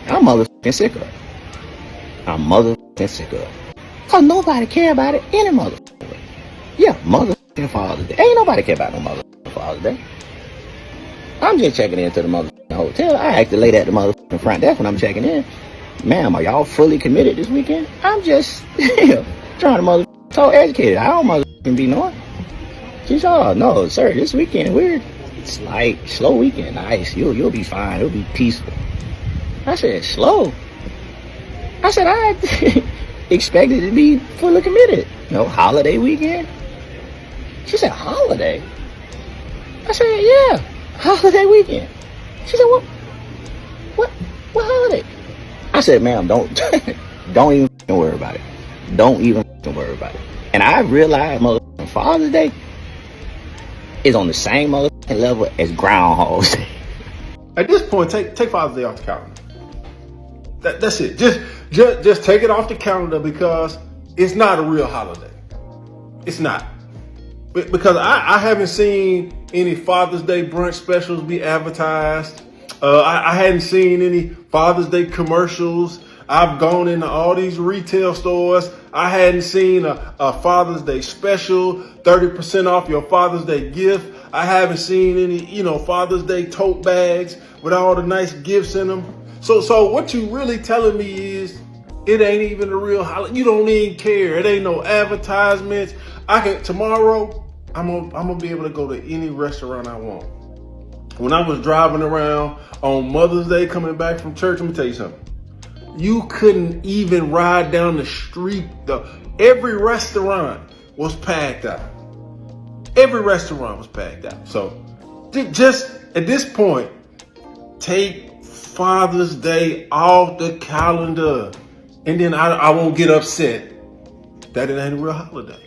I'm motherfucking sick of it. I'm motherfucking sick of it. Cause nobody care about it any motherfucking way. Yeah, motherfucking Father's Day. Ain't nobody care about no motherfucking Father's Day. I'm just checking into the motherfucking hotel. I asked the lady at the motherfucking front desk when I'm checking in. Ma'am, are y'all fully committed this weekend? I'm just trying to motherfucking talk educated. I don't motherfucking be knowing. She said, oh, no, sir, this weekend it's like slow weekend. Nice, you'll be fine. It'll be peaceful. I said, slow? I said, I expected to be fully committed. Holiday weekend? She said, holiday? I said, yeah, holiday weekend. She said, what holiday? I said, ma'am, don't even worry about it. Don't even worry about it. And I realized motherfucking Father's Day is on the same motherfucking level as Groundhog's Day. At this point, take Father's Day off the calendar. That's it. Just take it off the calendar because it's not a real holiday. It's not. Because I haven't seen any Father's Day brunch specials be advertised. I hadn't seen any Father's Day commercials. I've gone into all these retail stores. I hadn't seen a Father's Day special, 30% off your Father's Day gift. I haven't seen any, Father's Day tote bags with all the nice gifts in them. So what you really telling me is it ain't even a real holiday. You don't even care. It ain't no advertisements. Tomorrow, I'm gonna be able to go to any restaurant I want. When I was driving around on Mother's Day coming back from church, let me tell you something. You couldn't even ride down the street. Every restaurant was packed out. Every restaurant was packed out. So just at this point, take Father's Day off the calendar. And then I won't get upset that it ain't a real holiday.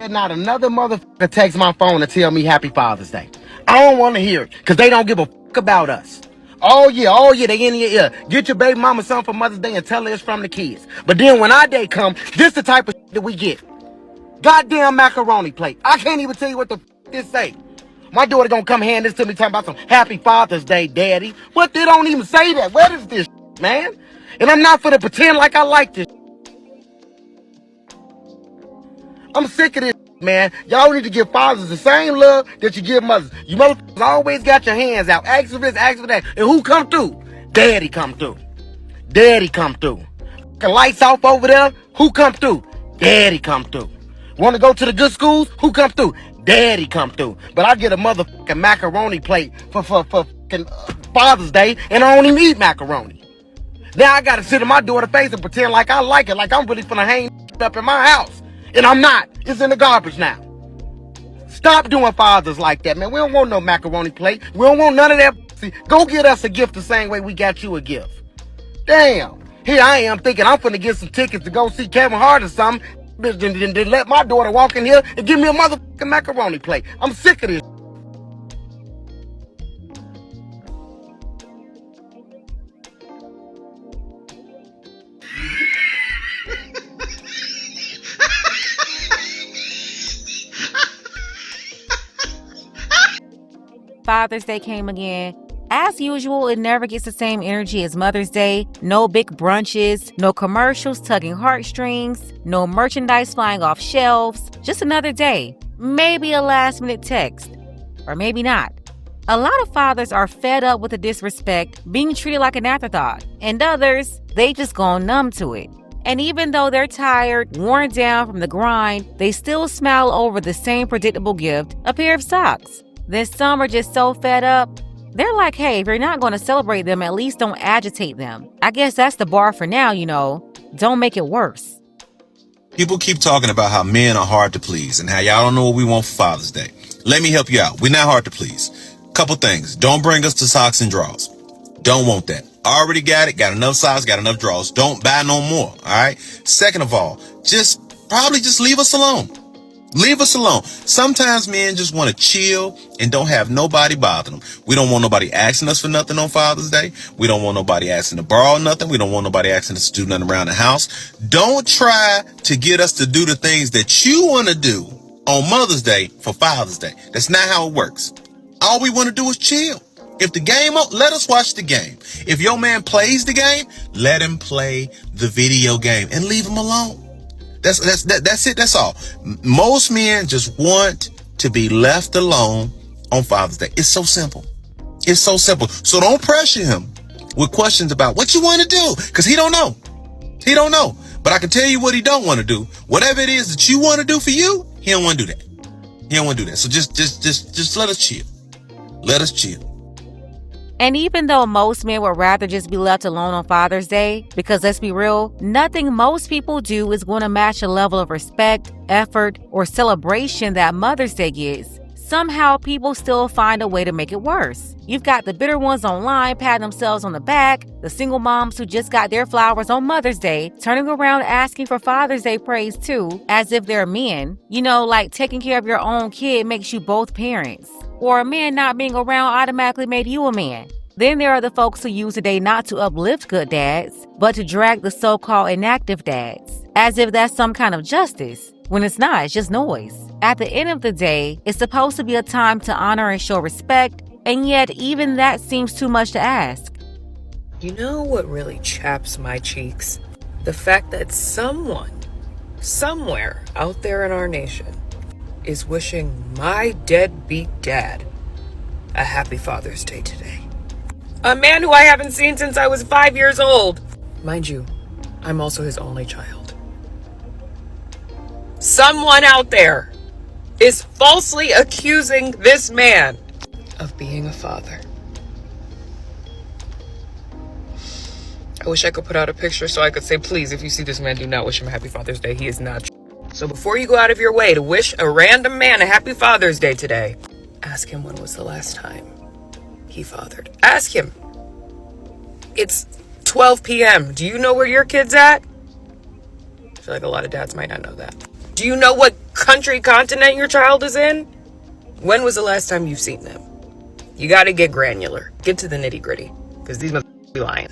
And not another motherfucker takes my phone to tell me Happy Father's Day. I don't want to hear it because they don't give a fuck about us. Oh yeah, they in your ear. Get your baby mama something for Mother's Day and tell her it's from the kids. But then when our day come, this the type of shit that we get. Goddamn macaroni plate. I can't even tell you what the fuck this say. My daughter gonna come hand this to me talking about some Happy Father's Day, Daddy. What? They don't even say that. What is this shit, man? And I'm not finna pretend like I like this shit. I'm sick of this shit, man. Y'all need to give fathers the same love that you give mothers. You motherfuckers always got your hands out. Ask for this, ask for that. And who come through? Daddy come through. Daddy come through. The lights off over there. Who come through? Daddy come through. Want to go to the good schools? Who come through? Daddy come through. But I get a motherfucking macaroni plate for Father's Day, and I don't even eat macaroni. Now I gotta sit in my daughter's face and pretend like I like it, like I'm really finna hang up in my house. And I'm not. It's in the garbage now. Stop doing fathers like that, man. We don't want no macaroni plate. We don't want none of that. See, go get us a gift the same way we got you a gift. Damn. Here I am thinking I'm finna get some tickets to go see Kevin Hart or something. Then let my daughter walk in here and give me a motherfucking macaroni plate. I'm sick of this. Father's Day came again. As usual, it never gets the same energy as Mother's Day. No big brunches, no commercials tugging heartstrings, no merchandise flying off shelves. Just another day. Maybe a last-minute text. Or maybe not. A lot of fathers are fed up with the disrespect, being treated like an afterthought. And others, they just gone numb to it. And even though they're tired, worn down from the grind, they still smile over the same predictable gift, a pair of socks. Then some are just so fed up, they're like, hey, if you're not going to celebrate them, at least don't agitate them. I guess that's the bar for now, Don't make it worse. People keep talking about how men are hard to please and how y'all don't know what we want for Father's Day. Let me help you out. We're not hard to please. Couple things. Don't bring us to socks and drawers. Don't want that. Already got it. Got enough socks. Got enough drawers. Don't buy no more. All right. Second of all, probably just leave us alone. Leave us alone. Sometimes men just want to chill and don't have nobody bother them. We don't want nobody asking us for nothing on Father's Day. We don't want nobody asking to borrow nothing. We don't want nobody asking us to do nothing around the house. Don't try to get us to do the things that you want to do on Mother's Day for Father's Day. That's not how it works. All we want to do is chill. If the game, let us watch the game. If your man plays the game, let him play the video game and leave him alone. That's it. That's all. Most men just want to be left alone on Father's Day. It's so simple. It's so simple. So don't pressure him with questions about what you want to do, because he don't know. He don't know. But I can tell you what he don't want to do. Whatever it is that you want to do for you, he don't want to do that. He don't want to do that. So just let us chill. Let us chill. And even though most men would rather just be left alone on Father's Day, because let's be real, nothing most people do is going to match the level of respect, effort, or celebration that Mother's Day gets, somehow people still find a way to make it worse. You've got the bitter ones online patting themselves on the back, the single moms who just got their flowers on Mother's Day, turning around asking for Father's Day praise too, as if they're men. You know, like taking care of your own kid makes you both parents. Or a man not being around automatically made you a man. Then there are the folks who use the day not to uplift good dads, but to drag the so-called inactive dads, as if that's some kind of justice, when it's not, it's just noise. At the end of the day, it's supposed to be a time to honor and show respect, and yet even that seems too much to ask. You know what really chaps my cheeks? The fact that someone, somewhere out there in our nation, is wishing my deadbeat dad a happy Father's Day today. A man who I haven't seen since I was 5 years old. Mind you, I'm also his only child. Someone out there is falsely accusing this man of being a father. I wish I could put out a picture so I could say, please, if you see this man, do not wish him a happy Father's Day. He is not. So before you go out of your way to wish a random man a happy Father's Day today, ask him when was the last time he fathered. Ask him. It's 12 p.m. Do you know where your kid's at? I feel like a lot of dads might not know that. Do you know what country, continent your child is in? When was the last time you've seen them? You got to get granular. Get to the nitty gritty, because these must be lying.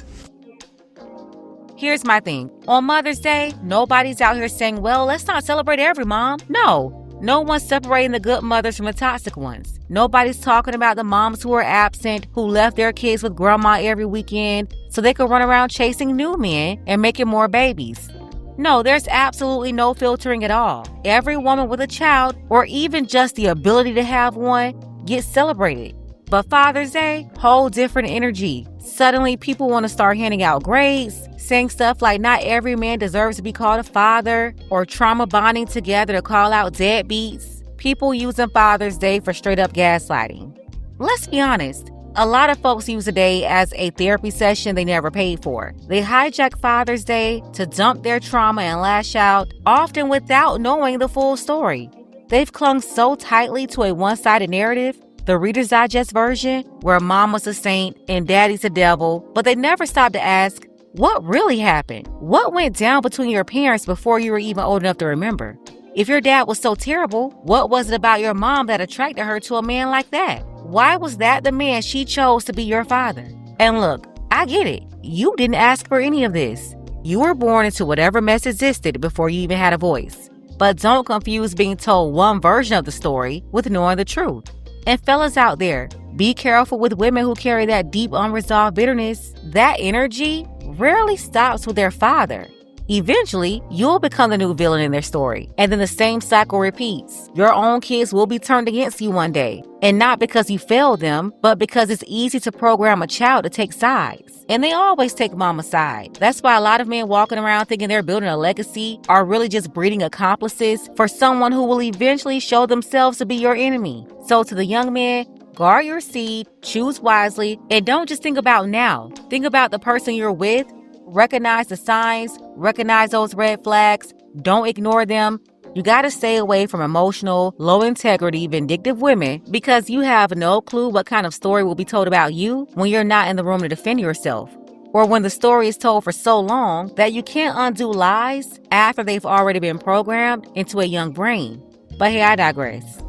Here's my thing. On Mother's Day, nobody's out here saying, well, let's not celebrate every mom. No one's separating the good mothers from the toxic ones. Nobody's talking about the moms who are absent, who left their kids with grandma every weekend so they could run around chasing new men and making more babies. No, there's absolutely no filtering at all. Every woman with a child, or even just the ability to have one, gets celebrated. But Father's Day, whole different energy. Suddenly, people want to start handing out grades, saying stuff like not every man deserves to be called a father, or trauma bonding together to call out deadbeats. People using Father's Day for straight up gaslighting. Let's be honest, a lot of folks use the day as a therapy session they never paid for. They hijack Father's Day to dump their trauma and lash out, often without knowing the full story. They've clung so tightly to a one-sided narrative, the Reader's Digest version, where mom was a saint and daddy's the devil, but they never stopped to ask, what really happened? What went down between your parents before you were even old enough to remember? If your dad was so terrible, what was it about your mom that attracted her to a man like that? Why was that the man she chose to be your father? And look, I get it. You didn't ask for any of this. You were born into whatever mess existed before you even had a voice. But don't confuse being told one version of the story with knowing the truth. And fellas out there, be careful with women who carry that deep unresolved bitterness. That energy rarely stops with their father. Eventually, you'll become the new villain in their story, and then the same cycle repeats. Your own kids will be turned against you one day, and not because you failed them, but because it's easy to program a child to take sides. And they always take mama's side. That's why a lot of men walking around thinking they're building a legacy are really just breeding accomplices for someone who will eventually show themselves to be your enemy. So to the young man, guard your seed, choose wisely, and don't just think about now. Think about the person you're with. Recognize the signs, recognize those red flags, don't ignore them. You gotta stay away from emotional, low integrity, vindictive women because you have no clue what kind of story will be told about you when you're not in the room to defend yourself. Or when the story is told for so long that you can't undo lies after they've already been programmed into a young brain. But hey, I digress.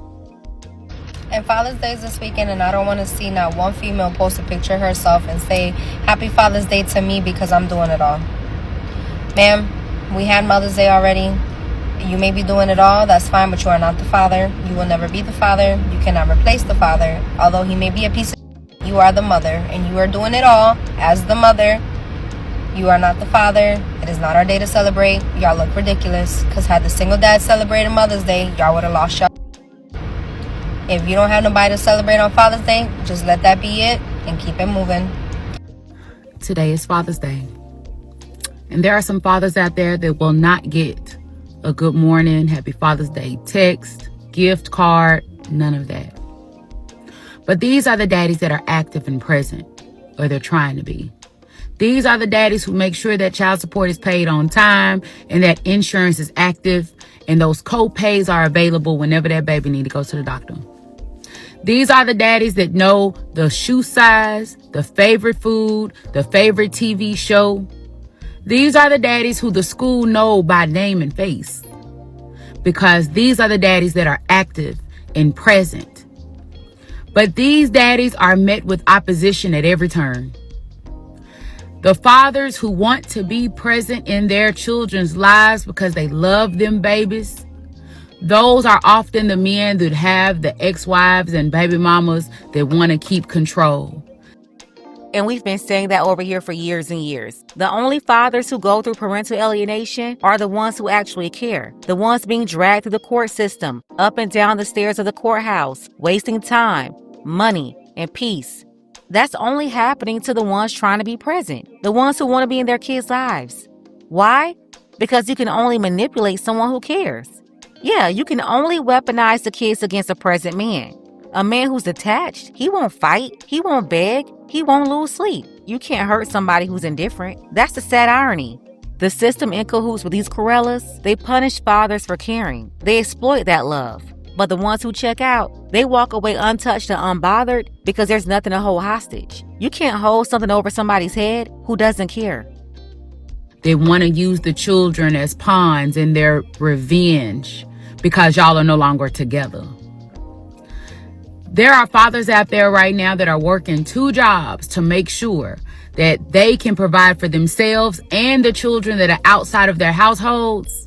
And Father's Day is this weekend, and I don't want to see not one female post a picture of herself and say, Happy Father's Day to me because I'm doing it all. Ma'am, we had Mother's Day already. You may be doing it all, that's fine, but you are not the father. You will never be the father. You cannot replace the father. Although he may be a piece of You are the mother, and you are doing it all as the mother. You are not the father. It is not our day to celebrate. Y'all look ridiculous, because had the single dad celebrated Mother's Day, y'all would have lost y'all. If you don't have nobody to celebrate on Father's Day, just let that be it and keep it moving. Today is Father's Day. And there are some fathers out there that will not get a good morning, happy Father's Day text, gift card, none of that. But these are the daddies that are active and present, or they're trying to be. These are the daddies who make sure that child support is paid on time and that insurance is active and those co-pays are available whenever that baby needs to go to the doctor. These are the daddies that know the shoe size, the favorite food, the favorite TV show. These are the daddies who the school know by name and face, because these are the daddies that are active and present. But these daddies are met with opposition at every turn. The fathers who want to be present in their children's lives because they love them babies, those are often the men that have the ex-wives and baby mamas that want to keep control. And we've been saying that over here for years and years. The only fathers who go through parental alienation are the ones who actually care. The ones being dragged through the court system, up and down the stairs of the courthouse, wasting time, money, and peace. That's only happening to the ones trying to be present, the ones who want to be in their kids' lives. Why? Because you can only manipulate someone who cares. Yeah, you can only weaponize the kids against a present man. A man who's attached, he won't fight, he won't beg, he won't lose sleep. You can't hurt somebody who's indifferent. That's the sad irony. The system in cahoots with these Corellas, they punish fathers for caring. They exploit that love. But the ones who check out, they walk away untouched and unbothered because there's nothing to hold hostage. You can't hold something over somebody's head who doesn't care. They want to use the children as pawns in their revenge because y'all are no longer together. There are fathers out there right now that are working 2 jobs to make sure that they can provide for themselves and the children that are outside of their households.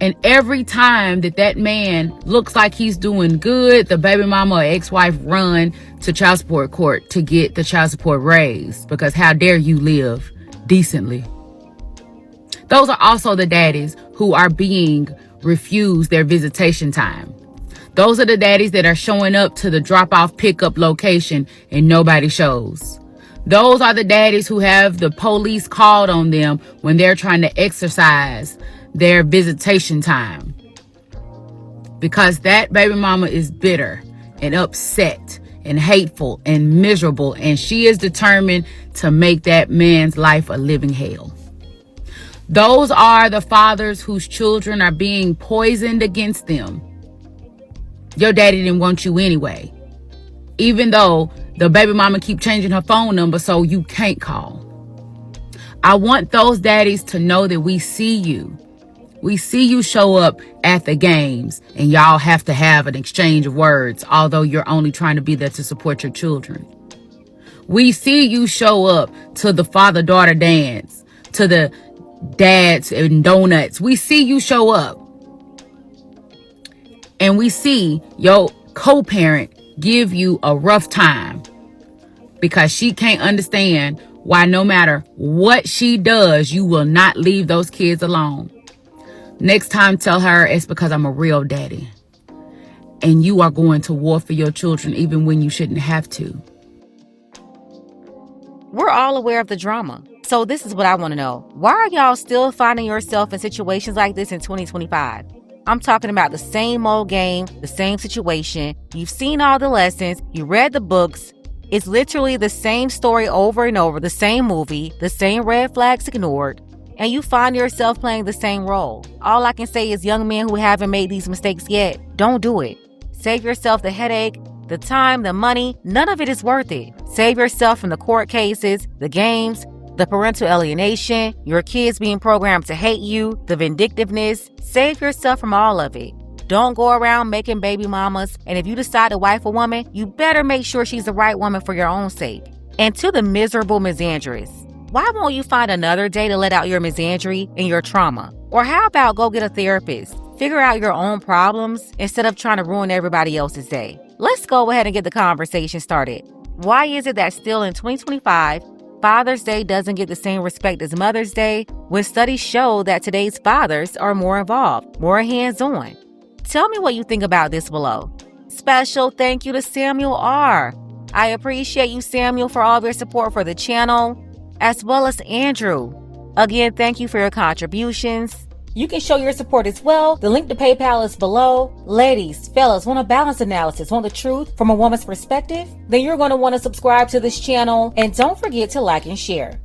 And every time that man looks like he's doing good, the baby mama or ex-wife run to child support court to get the child support raised, because how dare you live decently? Those are also the daddies who are being refused their visitation time. Those are the daddies that are showing up to the drop-off pickup location and nobody shows. Those are the daddies who have the police called on them when they're trying to exercise their visitation time, because that baby mama is bitter and upset and hateful and miserable, and she is determined to make that man's life a living hell. Those are the fathers whose children are being poisoned against them. Your daddy didn't want you anyway, even though the baby mama keep changing her phone number so you can't call. I want those daddies to know that we see you. We see you show up at the games and y'all have to have an exchange of words, although you're only trying to be there to support your children. We see you show up to the father-daughter dance, to the dads and donuts. We see you show up. And we see your co-parent give you a rough time because she can't understand why no matter what she does, you will not leave those kids alone. Next time, tell her it's because I'm a real daddy. And you are going to war for your children even when you shouldn't have to. We're all aware of the drama. So this is what I want to know. Why are y'all still finding yourself in situations like this in 2025? I'm talking about the same old game, the same situation. You've seen all the lessons. You read the books. It's literally the same story over and over, the same movie, the same red flags ignored. And you find yourself playing the same role. All I can say is, young men who haven't made these mistakes yet, don't do it. Save yourself the headache, the time, the money. None of it is worth it. Save yourself from the court cases, the games, the parental alienation, your kids being programmed to hate you, the vindictiveness. Save yourself from all of it. Don't go around making baby mamas. And if you decide to wife a woman, you better make sure she's the right woman for your own sake. And to the miserable misandrous, why won't you find another day to let out your misandry and your trauma? Or how about go get a therapist? Figure out your own problems instead of trying to ruin everybody else's day. Let's go ahead and get the conversation started. Why is it that still in 2025, Father's Day doesn't get the same respect as Mother's Day when studies show that today's fathers are more involved, more hands-on? Tell me what you think about this below. Special thank you to Samuel R. I appreciate you, Samuel, for all of your support for the channel, as well as Andrew. Again, thank you for your contributions. You can show your support as well. The link to PayPal is below. Ladies, fellas, want a balanced analysis, want the truth from a woman's perspective? Then you're going to want to subscribe to this channel, and don't forget to like and share.